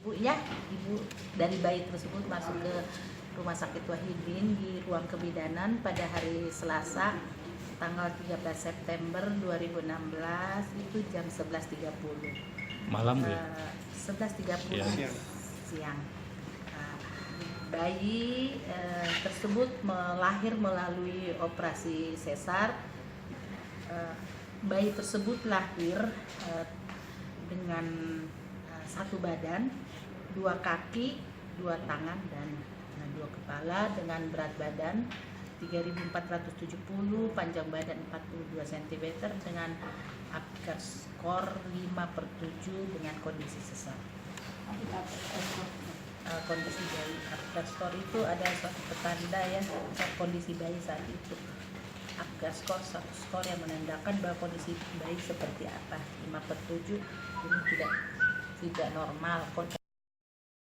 Bu, ya, ibu dari bayi tersebut masuk ke Rumah Sakit Wahidin di ruang kebidanan pada hari Selasa tanggal 13 September 2016 itu jam 11.30 malam ya? 11.30 Ya. siang. Bayi tersebut melahir melalui operasi sesar. Bayi tersebut lahir dengan satu badan, 2 kaki, 2 tangan, dan 2 kepala dengan berat badan 3.470, panjang badan 42 cm dengan Apgar skor 5/7 dengan kondisi sesar. Kondisi bayi Apgar skor itu ada suatu petanda ya kondisi bayi saat itu. Apgar skor satu skor yang menandakan bahwa kondisi bayi seperti apa. 5/7 ini tidak normal.